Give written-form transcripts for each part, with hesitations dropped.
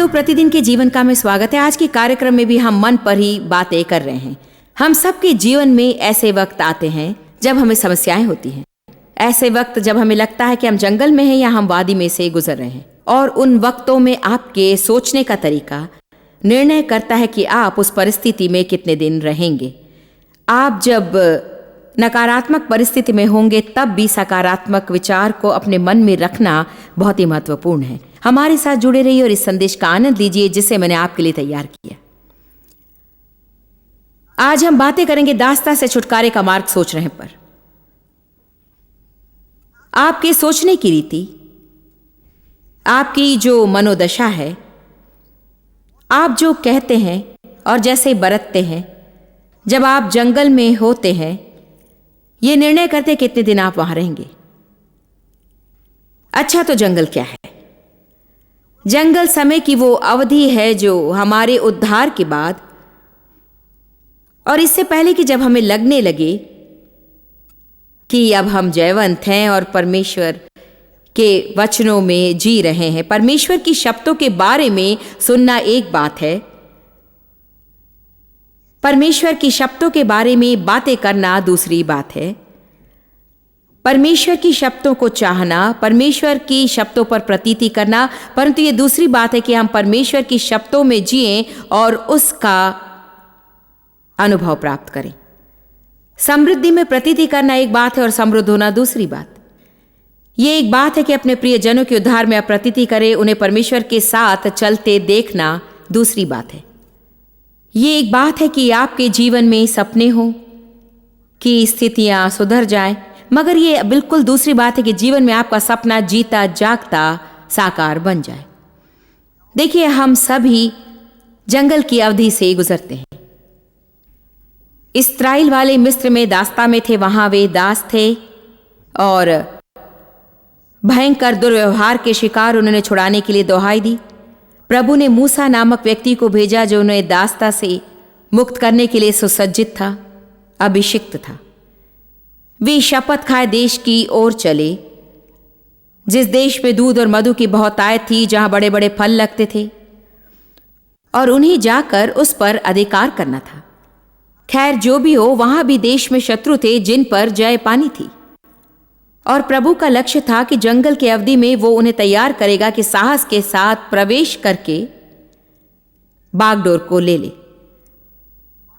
Hello, प्रतिदिन के जीवन का में स्वागत है। आज के कार्यक्रम में भी हम मन पर ही बातें कर रहे हैं। हम सबके जीवन में ऐसे वक्त आते हैं जब हमें समस्याएं होती हैं। ऐसे वक्त जब हमें लगता है कि हम जंगल में हैं या हम वादी में से गुजर रहे हैं। और उन वक्तों में आपके सोचने का तरीका निर्णय करता है कि आप उस परिस्थिति में कितने दिन रहेंगे। आप जब नकारात्मक परिस्थिति में होंगे तब भी सकारात्मक विचार को अपने मन में रखना बहुत ही महत्वपूर्ण है। हमारे साथ जुड़े रहिए और इस संदेश का आनंद लीजिए जिसे मैंने आपके लिए तैयार किया। आज हम बातें करेंगे दास्ता से छुटकारे का मार्ग सोच रहे पर। आपके सोचने की रीति, आपकी जो मनोदशा है, आप जो कहते हैं और जैसे बरतते हैं जब आप जंगल में होते हैं, यह निर्णय करते कितने दिन आप वहां रहेंगे। अच्छा, तो जंगल क्या है? जंगल समय की वो अवधि है जो हमारे उद्धार के बाद और इससे पहले कि जब हमें लगने लगे कि अब हम जयवंत हैं और परमेश्वर के वचनों में जी रहे हैं। परमेश्वर की शब्दों के बारे में सुनना एक बात है, परमेश्वर की शब्दों के बारे में बातें करना दूसरी बात है। परमेश्वर की शब्दों को चाहना, परमेश्वर की शब्दों पर प्रतीति करना, परंतु ये दूसरी बात है कि हम परमेश्वर की शब्दों में जिएं और उसका अनुभव प्राप्त करें। समृद्धि में प्रतीति करना एक बात है और समृद्ध होना दूसरी बात। ये एक बात है कि अपने प्रियजनों के उद्धार में आप प्रतीति करें, उन्हें परमेश्वर के साथ चलते देखना दूसरी बात है। ये एक बात है कि आपके जीवन में सपने हो कि स्थितियां सुधर जाएं, मगर ये बिल्कुल दूसरी बात है कि जीवन में आपका सपना जीता जागता साकार बन जाए। देखिए, हम सभी जंगल की अवधि से गुजरते हैं। इस्राएल वाले मिस्र में दास्ता में थे, वहां वे दास थे और भयंकर दुर्व्यवहार के शिकार उन्होंने छुड़ाने के लिए दुहाई दी। प्रभु ने मूसा नामक व्यक्ति को भेजा जो उन्हें दास्ता से मुक्त करने के लिए सुसज्जित था, अभिषिक्त था। वे शपथ खाए देश की ओर चले, जिस देश में दूध और मधु की बहुतायत थी, जहां बड़े बड़े फल लगते थे, और उन्हें जाकर उस पर अधिकार करना था। खैर, जो भी हो, वहां भी देश में शत्रु थे जिन पर जय पानी थी। और प्रभु का लक्ष्य था कि जंगल की अवधि में वो उन्हें तैयार करेगा कि साहस के साथ प्रवेश करके बागडोर को ले ले।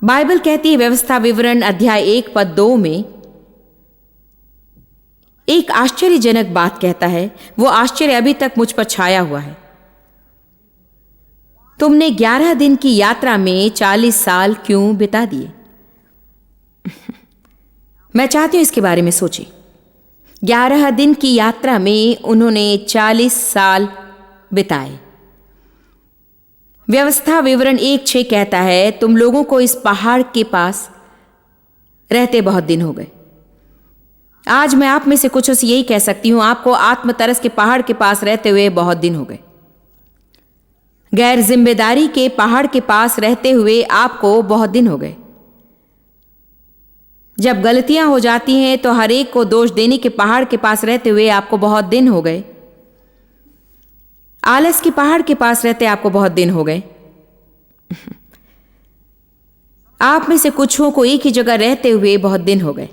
बाइबल कहती है, व्यवस्था विवरण अध्याय 1 पद 2 में एक आश्चर्यजनक बात कहता है। वो आश्चर्य अभी तक मुझ पर छाया हुआ है। तुमने 11 दिन की यात्रा में 40 साल क्यों बिता दिए? मैं चाहती हूं इसके बारे में सोचें। 11 दिन की यात्रा में उन्होंने 40 साल बिताए। व्यवस्था विवरण 1:6 कहता है, तुम लोगों को इस पहाड़ के पास रहते बहुत दिन हो गए। आज मैं आप में से कुछ से यही कह सकती हूं, आपको आत्मतरस के पहाड़ के पास रहते हुए बहुत दिन हो गए। गैर जिम्मेदारी के पहाड़ के पास रहते हुए आपको बहुत दिन हो गए। जब गलतियां हो जाती हैं तो हर एक को दोष देने के पहाड़ के पास रहते हुए आपको बहुत दिन हो गए। आलस के पहाड़ के पास रहते आपको बहुत दिन हो गए। आप में से कुछों को एक ही जगह रहते हुए बहुत दिन हो गए।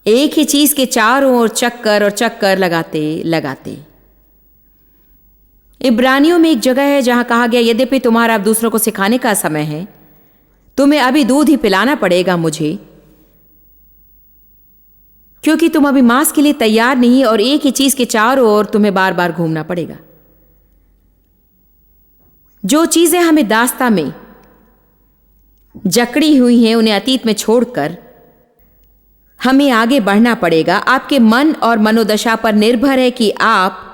एक ही चीज के चारों ओर चक्कर और चक्कर लगाते लगाते। इब्रानियों में एक जगह है जहां कहा गया, यद्यपि तुम्हारा अब दूसरों को सिखाने का समय है, तुम्हें अभी दूध ही पिलाना पड़ेगा मुझे, क्योंकि तुम अभी मांस के लिए तैयार नहीं और एक ही चीज के चारों ओर तुम्हें बार बार घूमना पड़ेगा। जो चीजें हमें दास्ता में जकड़ी हुई हैं, उन्हें अतीत में छोड़कर हमें आगे बढ़ना पड़ेगा। आपके मन और मनोदशा पर निर्भर है कि आप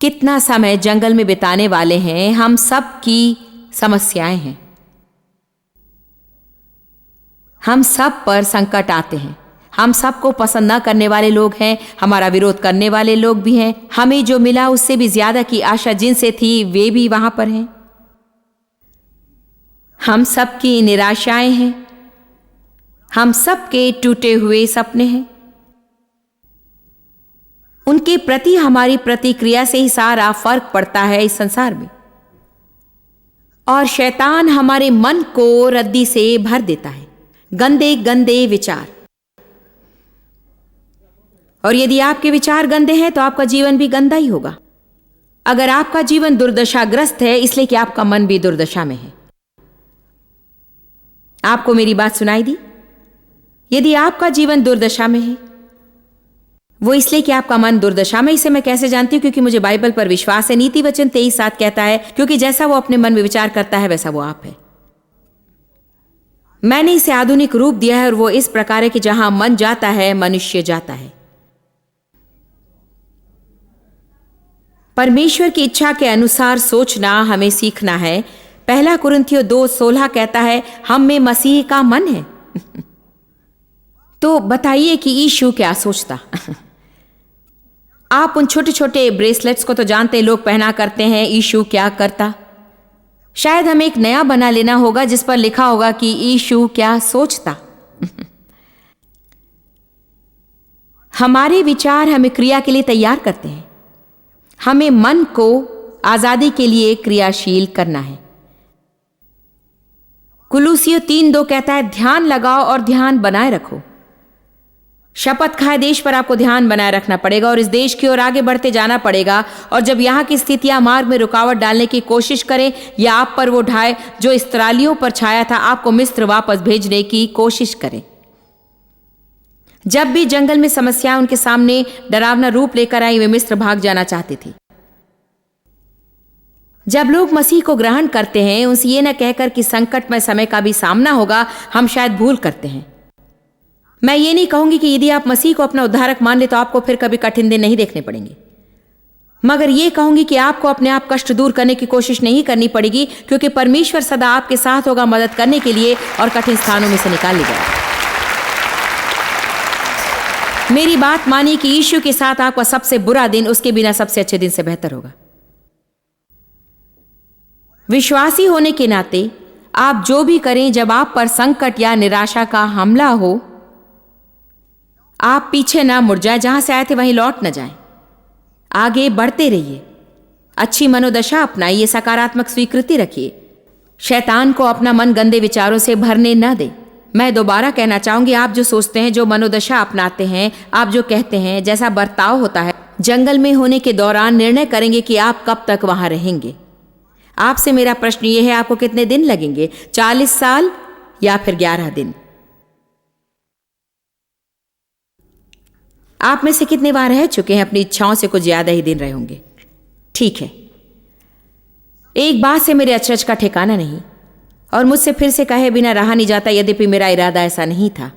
कितना समय जंगल में बिताने वाले हैं। हम सब की समस्याएं हैं, हम सब पर संकट आते हैं, हम सबको पसंद न करने वाले लोग हैं, हमारा विरोध करने वाले लोग भी हैं। हमें जो मिला उससे भी ज्यादा की आशा जिनसे थी वे भी वहां पर हैं। हम सब की निराशाएं हैं, हम सब के टूटे हुए सपने हैं। उनके प्रति हमारी प्रतिक्रिया से ही सारा फर्क पड़ता है इस संसार में। और शैतान हमारे मन को रद्दी से भर देता है, गंदे गंदे विचार। और यदि आपके विचार गंदे हैं तो आपका जीवन भी गंदा ही होगा। अगर आपका जीवन दुर्दशाग्रस्त है इसलिए कि आपका मन भी दुर्दशा में है। आपको मेरी बात सुनाई दी? यदि आपका जीवन दुर्दशा में है, वो इसलिए कि आपका मन दुर्दशा में। इसे मैं कैसे जानती हूं? क्योंकि मुझे बाइबल पर विश्वास है। नीति वचन 23:7 कहता है, क्योंकि जैसा वो अपने मन में विचार करता है वैसा वो आप है। मैंने इसे आधुनिक रूप दिया है और वो इस प्रकार है कि जहां मन जाता है मनुष्य जाता है। परमेश्वर की इच्छा के अनुसार सोचना हमें सीखना है। 1 कुरिन्थियों 2:16 कहता है, हम में मसीह का मन है। तो बताइए कि यीशु क्या सोचता? आप उन छोटे छोटे ब्रेसलेट्स को तो जानते, लोग पहना करते हैं। यीशु क्या करता? शायद हमें एक नया बना लेना होगा जिस पर लिखा होगा कि यीशु क्या सोचता। हमारे विचार हमें क्रिया के लिए तैयार करते हैं। हमें मन को आजादी के लिए क्रियाशील करना है। कुलुसियों 3:2 कहता है, ध्यान लगाओ और ध्यान बनाए रखो। शपथ खाए देश पर आपको ध्यान बनाए रखना पड़ेगा और इस देश की ओर आगे बढ़ते जाना पड़ेगा। और जब यहां की स्थितियां मार्ग में रुकावट डालने की कोशिश करें या आप पर वो ढाए जो इस्राएलियों पर छाया था, आपको मिस्र वापस भेजने की कोशिश करें। जब भी जंगल में समस्याएं उनके सामने डरावना रूप लेकर आई, वे मिस्र भाग जाना चाहते थे। जब लोग मसीह को ग्रहण करते हैं, उनसे ये न कहकर कि संकटमय समय का भी सामना होगा, हम शायद भूल करते हैं। मैं ये नहीं कहूंगी कि यदि आप मसीह को अपना उद्धारक मान ले तो आपको फिर कभी कठिन दिन नहीं देखने पड़ेंगे, मगर ये कहूंगी कि आपको अपने आप कष्ट दूर करने की कोशिश नहीं करनी पड़ेगी, क्योंकि परमेश्वर सदा आपके साथ होगा मदद करने के लिए और कठिन स्थानों में से निकाल ले जाएगा। मेरी बात मानिए कि यीशु के साथ आपका सबसे बुरा दिन उसके बिना सबसे अच्छे दिन से बेहतर होगा। विश्वासी होने के नाते आप जो भी करें, जब आप पर संकट या निराशा का हमला हो, आप पीछे ना मुड़ जाएं, जहां से आए थे वहीं लौट न जाएं। आगे बढ़ते रहिए, अच्छी मनोदशा अपनाइए, सकारात्मक स्वीकृति रखिए। शैतान को अपना मन गंदे विचारों से भरने न दे। मैं दोबारा कहना चाहूंगी, आप जो सोचते हैं, जो मनोदशा अपनाते हैं, आप जो कहते हैं, जैसा बर्ताव होता है, जंगल में होने के दौरान निर्णय करेंगे कि आप कब तक वहां रहेंगे। आपसे मेरा प्रश्न यह है, आपको कितने दिन लगेंगे? 40 साल या फिर 11 दिन? आप में से कितने बार रह चुके हैं अपनी इच्छाओं से कुछ ज्यादा ही दिन रहे होंगे? ठीक है, एक बात से मेरे अचरज का ठिकाना नहीं और मुझसे फिर से कहे बिना रहा नहीं जाता, यद्यपि मेरा इरादा ऐसा नहीं था।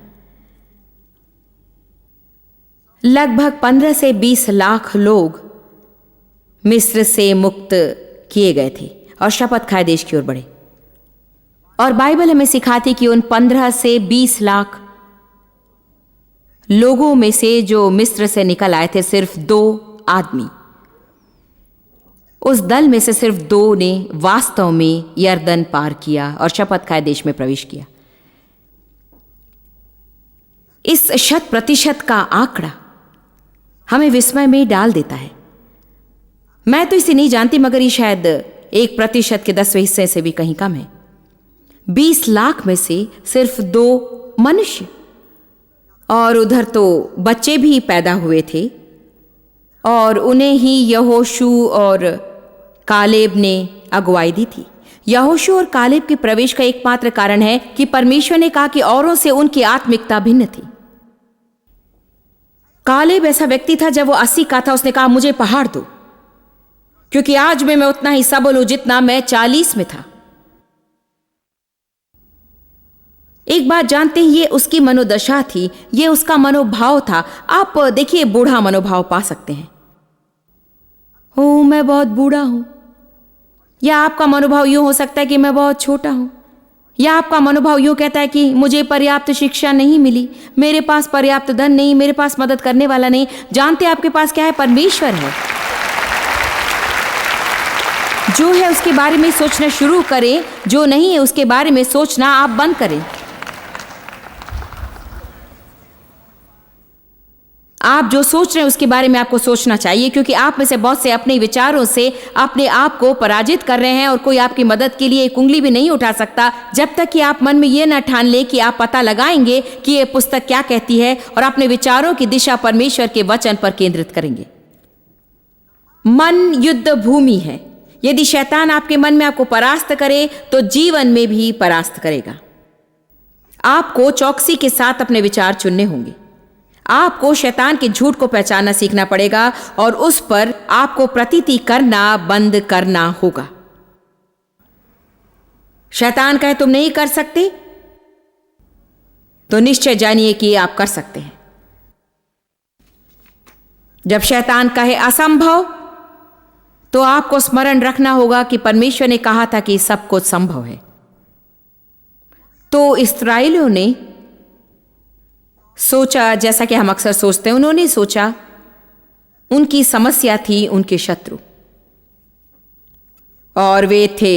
लगभग 15 से 20 लाख लोग मिस्र से मुक्त किए गए थे और शपथ खाए देश की ओर बढ़े। और बाइबल हमें सिखाती कि उन 15 से 20 लाख लोगों में से जो मिस्र से निकल आए थे, सिर्फ 2 आदमी, उस दल में से सिर्फ 2 ने वास्तव में यरदन पार किया और शपथ खाए देश में प्रवेश किया। इस 100% का आंकड़ा हमें विस्मय में डाल देता है। मैं तो इसे नहीं जानती, मगर ये शायद 1% के 10वें हिस्से से भी कहीं कम है। 20 लाख में से सिर्फ 2 मनुष्य, और उधर तो बच्चे भी पैदा हुए थे और उन्हें ही यहोशू और कालेब ने अगुवाई दी थी। यहोशू और कालेब के प्रवेश का एकमात्र कारण है कि परमेश्वर ने कहा कि औरों से उनकी आत्मिकता भिन्न थी। कालेब ऐसा व्यक्ति था, जब वो 80 का था, उसने कहा मुझे पहाड़ दो, क्योंकि आज मैं उतना ही सबल हूं जितना मैं 40 में था। एक बात जानते हैं, ये उसकी मनोदशा थी, ये उसका मनोभाव था। आप देखिए, बूढ़ा मनोभाव पा सकते हैं, ओ मैं बहुत बूढ़ा हूं, या आपका मनोभाव यूं हो सकता है कि मैं बहुत छोटा हूं, या आपका मनोभाव यूं कहता है कि मुझे पर्याप्त शिक्षा नहीं मिली, मेरे पास पर्याप्त धन नहीं, मेरे पास मदद करने वाला नहीं। जानते आपके पास क्या है? परमेश्वर है। जो है उसके बारे में सोचना शुरू करें, जो नहीं है उसके बारे में सोचना आप बंद करें। आप जो सोच रहे हैं उसके बारे में आपको सोचना चाहिए, क्योंकि आप में से बहुत से अपने विचारों से अपने आप को पराजित कर रहे हैं और कोई आपकी मदद के लिए एक उंगली भी नहीं उठा सकता जब तक कि आप मन में ये न ठान लें कि आप पता लगाएंगे कि ये पुस्तक क्या कहती है और अपने विचारों की दिशा परमेश्वर के वचन पर केंद्रित करेंगे। मन युद्ध भूमि है। यदि शैतान आपके मन में आपको परास्त करे तो जीवन में भी परास्त करेगा। आपको चौकसी के साथ अपने विचार चुनने होंगे। आपको शैतान के झूठ को पहचानना सीखना पड़ेगा और उस पर आपको प्रतीति करना बंद करना होगा। शैतान कहे तुम नहीं कर सकते, तो निश्चय जानिए कि आप कर सकते हैं। जब शैतान कहे असंभव, तो आपको स्मरण रखना होगा कि परमेश्वर ने कहा था कि सब कुछ संभव है। तो इस्राएलियों ने सोचा, जैसा कि हम अक्सर सोचते हैं, उन्होंने सोचा उनकी समस्या थी उनके शत्रु, और वे थे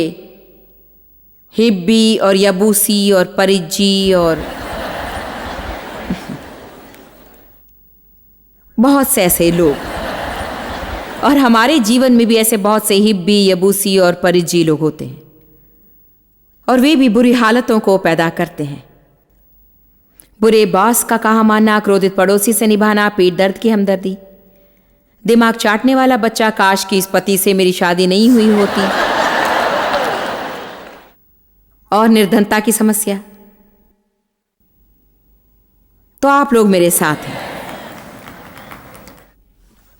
हिब्बी और यबूसी और परिज्जी और बहुत से ऐसे लोग। और हमारे जीवन में भी ऐसे बहुत से हिब्बी, यबूसी और परिज्जी लोग होते हैं, और वे भी बुरी हालतों को पैदा करते हैं। बुरे बॉस का कहा मानना, क्रोधित पड़ोसी से निभाना, पेट दर्द की हमदर्दी, दिमाग चाटने वाला बच्चा, काश की इस पति से मेरी शादी नहीं हुई होती, और निर्धनता की समस्या। तो आप लोग मेरे साथ हैं।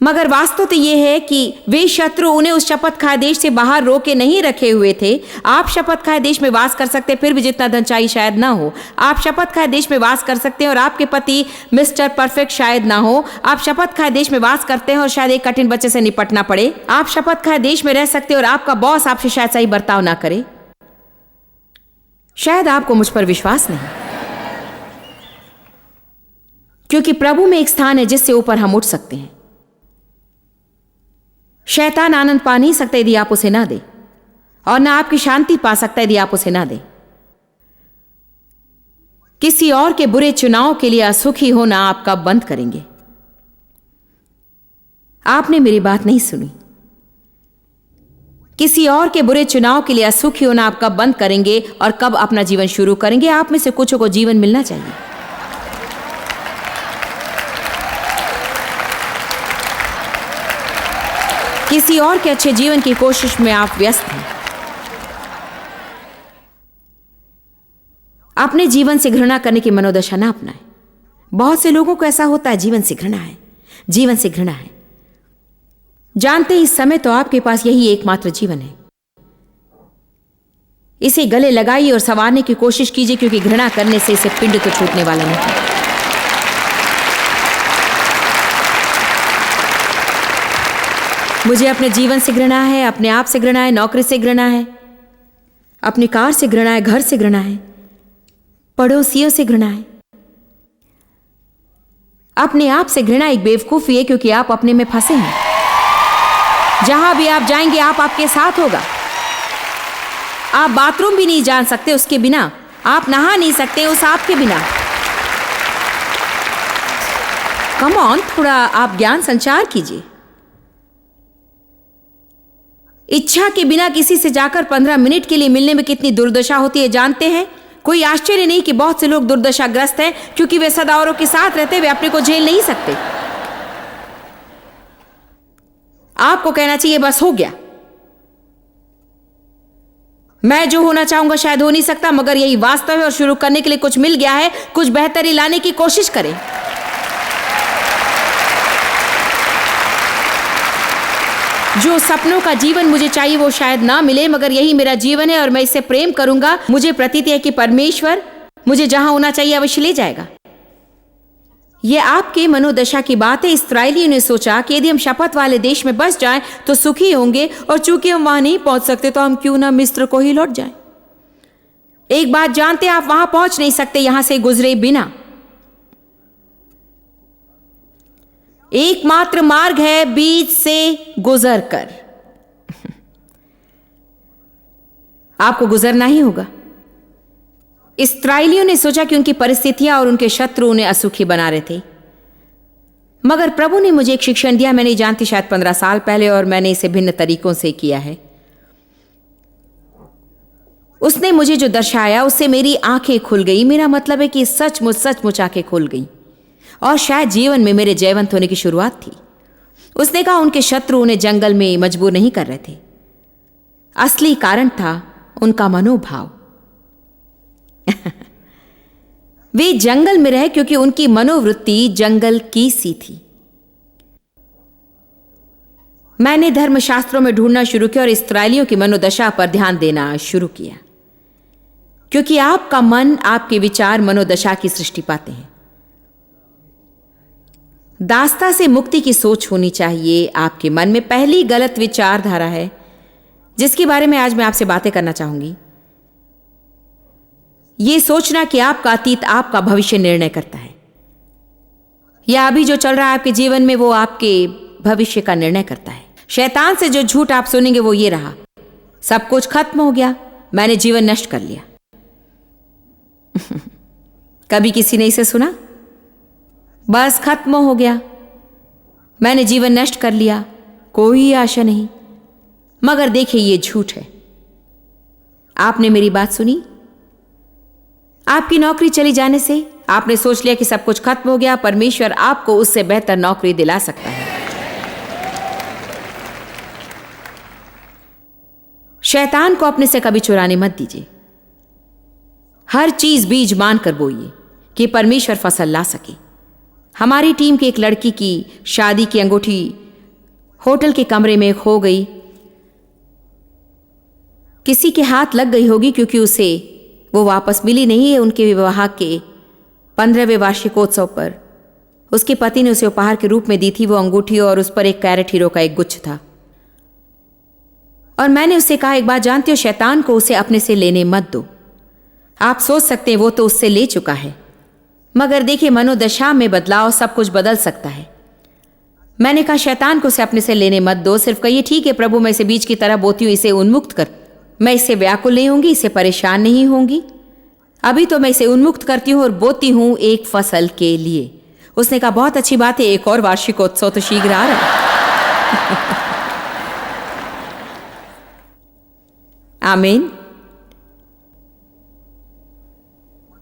मगर वास्तव तो यह है कि वे शत्रु उन्हें उस शपथ खाए देश से बाहर रोके नहीं रखे हुए थे। आप शपथ खाए देश में वास कर सकते, फिर भी जितना धन चाहिए शायद ना हो। आप शपथ खाए देश में वास कर सकते हैं और आपके पति मिस्टर परफेक्ट शायद ना हो। आप शपथ खाए देश में वास करते हैं और शायद एक कठिन बच्चे से निपटना पड़े। आप शपथ खाए देश में रह सकते हैं और आपका बॉस आपसे शायद सही बर्ताव ना करे। शायद आपको मुझ पर विश्वास नहीं, क्योंकि प्रभु में एक स्थान है जिससे ऊपर हम उठ सकते हैं। शैतान आनंद पा नहीं सकता यदि आप उसे ना दे, और ना आपकी शांति पा सकता यदि आप उसे ना दे। किसी और के बुरे चुनाव के लिए असुखी होना आप कब बंद करेंगे? आपने मेरी बात नहीं सुनी। किसी और के बुरे चुनाव के लिए असुखी होना आप कब बंद करेंगे और कब अपना जीवन शुरू करेंगे? आप में से कुछ को जीवन मिलना चाहिए। किसी और के अच्छे जीवन की कोशिश में आप व्यस्त हैं। अपने जीवन से घृणा करने की मनोदशा ना अपनाएं। बहुत से लोगों को ऐसा होता है, जीवन से घृणा है, जीवन से घृणा है। जानते हैं इस समय तो आपके पास यही एकमात्र जीवन है। इसे गले लगाइए और संवारने की कोशिश कीजिए, क्योंकि घृणा करने से इसे पिंड तो छूटने वाला नहीं। मुझे अपने जीवन से घृणा है, अपने आप से घृणा है, नौकरी से घृणा है, अपनी कार से घृणा है, घर से घृणा है, पड़ोसियों से घृणा है। अपने आप से घृणा एक बेवकूफी है, क्योंकि आप अपने में फंसे हैं। जहां भी आप जाएंगे आप आपके साथ होगा। आप बाथरूम भी नहीं जान सकते उसके बिना, आप नहा नहीं सकते उस आपके बिना। कम ऑन, थोड़ा आप ज्ञान संचार कीजिए। इच्छा के बिना किसी से जाकर 15 मिनट के लिए मिलने में कितनी दुर्दशा होती है जानते हैं? कोई आश्चर्य नहीं कि बहुत से लोग दुर्दशाग्रस्त हैं, क्योंकि वे सदा औरों के साथ रहते वे अपने को झेल नहीं सकते। आपको कहना चाहिए बस हो गया, मैं जो होना चाहूंगा शायद हो नहीं सकता, मगर यही वास्तव है और शुरू करने के लिए कुछ मिल गया है। कुछ बेहतरी लाने की कोशिश करें। जो सपनों का जीवन मुझे चाहिए वो शायद ना मिले, मगर यही मेरा जीवन है और मैं इससे प्रेम करूंगा। मुझे प्रतीति है कि परमेश्वर मुझे जहां होना चाहिए अवश्य ले जाएगा। यह आपके मनोदशा की बात है। इस्राएलियों ने सोचा कि यदि हम शपथ वाले देश में बस जाएं तो सुखी होंगे, और चूंकि हम वहां नहीं पहुंच सकते तो हम क्यों ना मिस्र को ही लौट जाएं। एक बात जानते हैं, आप वहां पहुंच नहीं सकते यहां से गुजरे बिना। एकमात्र मार्ग है बीच से गुजर कर। आपको गुजरना ही होगा। इस्राएलियों ने सोचा कि उनकी परिस्थितियां और उनके शत्रु उन्हें असुखी बना रहे थे, मगर प्रभु ने मुझे एक शिक्षण दिया, मैं नहीं जानती, शायद 15 साल पहले, और मैंने इसे भिन्न तरीकों से किया है। उसने मुझे जो दर्शाया उससे मेरी आंखें खुल गई। मेरा मतलब है कि सचमुच आंखें खुल गई, और शायद जीवन में मेरे जयवंत होने की शुरुआत थी। उसने कहा उनके शत्रु उन्हें जंगल में मजबूर नहीं कर रहे थे, असली कारण था उनका मनोभाव। वे जंगल में रहे क्योंकि उनकी मनोवृत्ति जंगल की सी थी। मैंने धर्मशास्त्रों में ढूंढना शुरू किया और इस्राएलियों की मनोदशा पर ध्यान देना शुरू किया, क्योंकि आपका मन, आपके विचार मनोदशा की सृष्टि पाते हैं। दास्ता से मुक्ति की सोच होनी चाहिए आपके मन में। पहली गलत विचारधारा है जिसके बारे में आज मैं आपसे बातें करना चाहूंगी, यह सोचना कि आपका अतीत आपका भविष्य निर्णय करता है, या अभी जो चल रहा है आपके जीवन में वो आपके भविष्य का निर्णय करता है। शैतान से जो झूठ आप सुनेंगे वो ये रहा, सब कुछ खत्म हो गया, मैंने जीवन नष्ट कर लिया। कभी किसी ने इसे सुना? बस खत्म हो गया, मैंने जीवन नष्ट कर लिया, कोई आशा नहीं। मगर देखिए ये झूठ है। आपने मेरी बात सुनी? आपकी नौकरी चली जाने से आपने सोच लिया कि सब कुछ खत्म हो गया, परमेश्वर आपको उससे बेहतर नौकरी दिला सकता है। शैतान को अपने से कभी चुराने मत दीजिए। हर चीज बीज मानकर बोइए कि परमेश्वर फसल ला सके। हमारी टीम की एक लड़की की शादी की अंगूठी होटल के कमरे में खो गई। किसी के हाथ लग गई होगी क्योंकि उसे वो वापस मिली नहीं है। उनके विवाह के 15वें वार्षिकोत्सव पर उसके पति ने उसे उपहार के रूप में दी थी वो अंगूठी, और उस पर एक कैरेट हीरो का एक गुच्छ था। और मैंने उससे कहा, एक बात जानती हो, शैतान को उसे अपने से लेने मत दो। आप सोच सकते हैं वो तो उससे ले चुका है, मगर देखिए मनोदशा में बदलाव सब कुछ बदल सकता है। मैंने कहा शैतान को उसे अपने से लेने मत दो, सिर्फ कहिए ठीक है प्रभु, मैं इसे बीज की तरह बोती हूं, इसे उन्मुक्त कर। मैं इससे व्याकुल नहीं होंगी, इससे परेशान नहीं होंगी। अभी तो मैं इसे उन्मुक्त करती हूं और बोती हूं एक फसल के लिए। उसने कहा बहुत अच्छी बात है, एक और वार्षिकोत्सव तो शीघ्र आ रहा है। आमीन।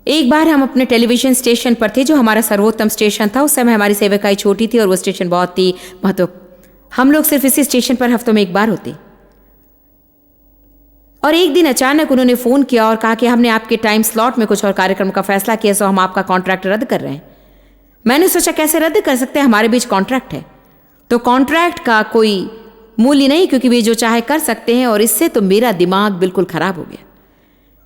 एक बार हम अपने टेलीविजन स्टेशन पर थे जो हमारा सर्वोत्तम स्टेशन था। उस समय हमारी सेवकाई छोटी थी और वो स्टेशन बहुत ही हम लोग सिर्फ इसी स्टेशन पर हफ्तों में एक बार होते। और एक दिन अचानक उन्होंने फोन किया और कहा कि हमने आपके टाइम स्लॉट में कुछ और कार्यक्रम का फैसला किया, सो हम आपका कॉन्ट्रैक्ट रद्द कर रहे हैं। मैंने सोचा कैसे रद्द कर सकते हैं, हमारे बीच कॉन्ट्रैक्ट है। तो कॉन्ट्रैक्ट का कोई मूल्य नहीं, क्योंकि वे जो चाहे कर सकते हैं। और इससे तो मेरा दिमाग बिल्कुल खराब हो गया,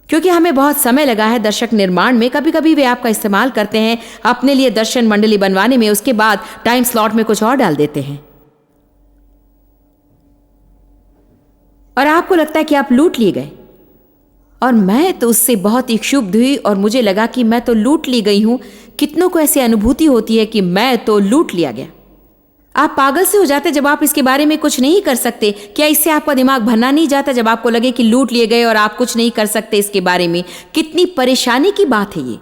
क्योंकि हमें बहुत समय लगा है दर्शक निर्माण में। कभी कभी वे आपका इस्तेमाल करते हैं अपने लिए दर्शन मंडली बनवाने में, उसके बाद टाइम स्लॉट में कुछ और डाल देते हैं और आपको लगता है कि आप लूट लिए गए। और मैं तो उससे बहुत ही क्षुब्ध हुई और मुझे लगा कि मैं तो लूट ली गई हूं। कितनों को ऐसी अनुभूति होती है कि मैं तो लूट लिया गया। आप पागल से हो जाते जब आप इसके बारे में कुछ नहीं कर सकते। क्या इससे आपका दिमाग भरना नहीं जाता जब आपको लगे कि लूट लिए गए और आप कुछ नहीं कर सकते इसके बारे में? कितनी परेशानी की बात है ये।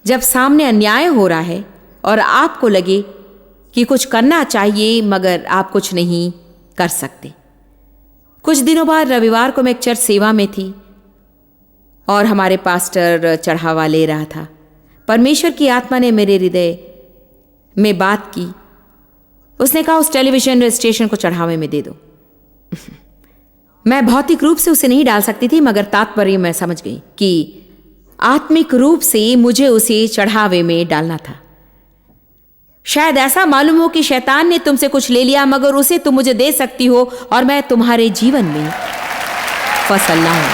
जब सामने अन्याय हो रहा है और आपको लगे कि कुछ करना चाहिए मगर आप कुछ नहीं कर सकते। कुछ दिनों बाद रविवार को मैं एक चर्च सेवा में थी और हमारे पास्टर चढ़ावा ले रहा था। परमेश्वर की आत्मा ने मेरे हृदय में बात की। उसने कहा उस टेलीविजन स्टेशन को चढ़ावे में दे दो। मैं भौतिक रूप से उसे नहीं डाल सकती थी, मगर तात्पर्य मैं समझ गई कि आत्मिक रूप से मुझे उसे चढ़ावे में डालना था। शायद ऐसा मालूम हो कि शैतान ने तुमसे कुछ ले लिया, मगर उसे तुम मुझे दे सकती हो और मैं तुम्हारे जीवन में फसल लाऊं।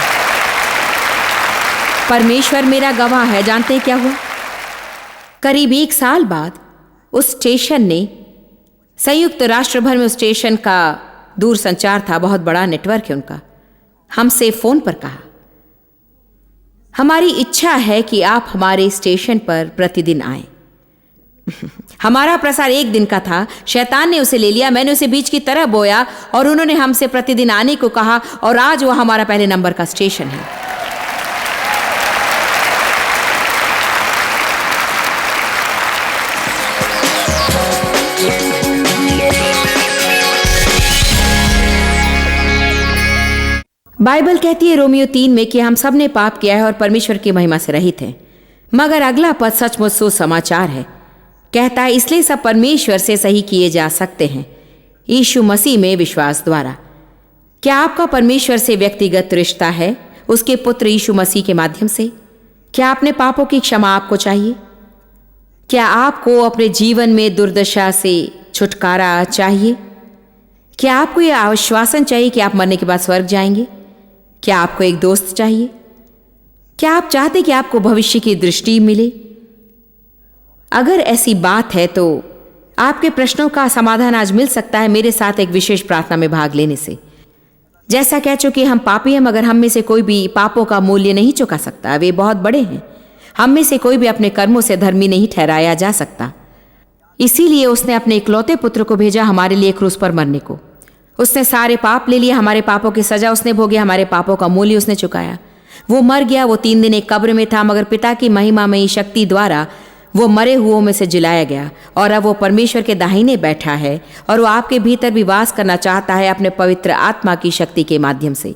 परमेश्वर मेरा गवाह है। जानते हैं क्या हुआ? करीब 1 साल बाद उस स्टेशन ने, संयुक्त राष्ट्र भर में उस स्टेशन का दूर संचार था, बहुत बड़ा नेटवर्क है उनका, हमसे फोन पर कहा हमारी इच्छा है कि आप हमारे स्टेशन पर प्रतिदिन आए। हमारा प्रसार 1 दिन का था, शैतान ने उसे ले लिया, मैंने उसे बीज की तरह बोया और उन्होंने हमसे प्रतिदिन आने को कहा और आज वो हमारा पहले नंबर का स्टेशन है। बाइबल कहती है रोमियो 3 में कि हम सब ने पाप किया है और परमेश्वर की महिमा से रहित हैं। मगर अगला पद सचमुच सुसमाचार है। कहता है इसलिए सब परमेश्वर से सही किए जा सकते हैं यीशु मसीह में विश्वास द्वारा। क्या आपका परमेश्वर से व्यक्तिगत रिश्ता है उसके पुत्र यीशु मसीह के माध्यम से? क्या अपने पापों की क्षमा आपको चाहिए? क्या आपको अपने जीवन में दुर्दशा से छुटकारा चाहिए? क्या आपको यह आश्वासन चाहिए कि आप मरने के बाद स्वर्ग जाएंगे? क्या आपको एक दोस्त चाहिए? क्या आप चाहते कि आपको भविष्य की दृष्टि मिले? अगर ऐसी बात है तो आपके प्रश्नों का समाधान आज मिल सकता है मेरे साथ एक विशेष प्रार्थना में भाग लेने से। जैसा कह चुके हम पापी हैं, मगर हम में से कोई भी पापों का मूल्य नहीं चुका सकता। वे बहुत बड़े हैं। हम में से कोई भी अपने कर्मों से धर्मी नहीं ठहराया जा सकता। इसीलिए उसने अपने इकलौते पुत्र को भेजा हमारे लिए क्रूस पर मरने को। उसने सारे पाप ले लिए, हमारे पापों की सजा उसने भोगी, हमारे पापों का मूल्य उसने चुकाया। वो मर गया, वो 3 दिन एक कब्र में था, मगर पिता की महिमामयी शक्ति द्वारा वो मरे हुओं में से जिलाया गया और अब वो परमेश्वर के दाहिने बैठा है और वो आपके भीतर भी वास करना चाहता है अपने पवित्र आत्मा की शक्ति के माध्यम से।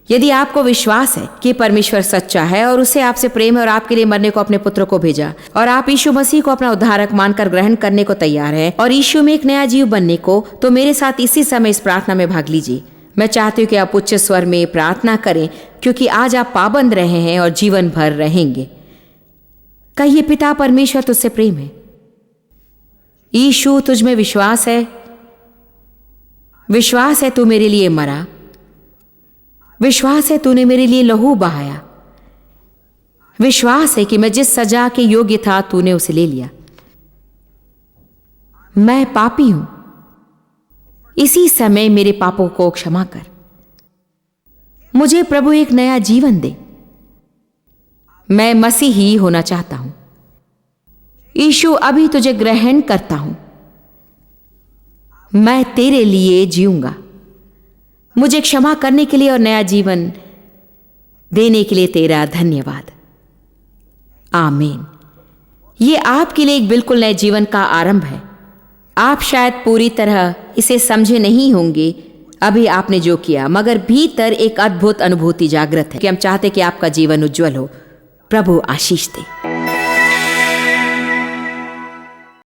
यदि आपको विश्वास है कि परमेश्वर सच्चा है और उसे आपसे प्रेम है और आपके लिए मरने को अपने पुत्र को भेजा और आप यीशु मसीह को अपना उद्धारक मानकर ग्रहण करने को तैयार हैं और यीशु में एक नया जीव बनने को, तो मेरे साथ इसी समय इस प्रार्थना में भाग लीजिए। मैं चाहती हूँ कि आप उच्च स्वर में प्रार्थना करें, क्योंकि आज आप पाबंद रहे हैं और जीवन भर रहेंगे। कहिए, पिता परमेश्वर तुझसे प्रेम है। यीशु तुझ में विश्वास है। विश्वास है तू मेरे लिए मरा। विश्वास है तूने मेरे लिए लहू बहाया। विश्वास है कि मैं जिस सजा के योग्य था तूने उसे ले लिया। मैं पापी हूं, इसी समय मेरे पापों को क्षमा कर। मुझे प्रभु एक नया जीवन दे। मैं मसीही होना चाहता हूं। यीशु अभी तुझे ग्रहण करता हूं। मैं तेरे लिए जीऊंगा। मुझे क्षमा करने के लिए और नया जीवन देने के लिए तेरा धन्यवाद। आमीन। ये आपके लिए एक बिल्कुल नए जीवन का आरंभ है। आप शायद पूरी तरह इसे समझे नहीं होंगे अभी आपने जो किया, मगर भीतर एक अद्भुत अनुभूति जागृत है कि हम चाहते कि आपका जीवन उज्जवल हो। प्रभु आशीष दे।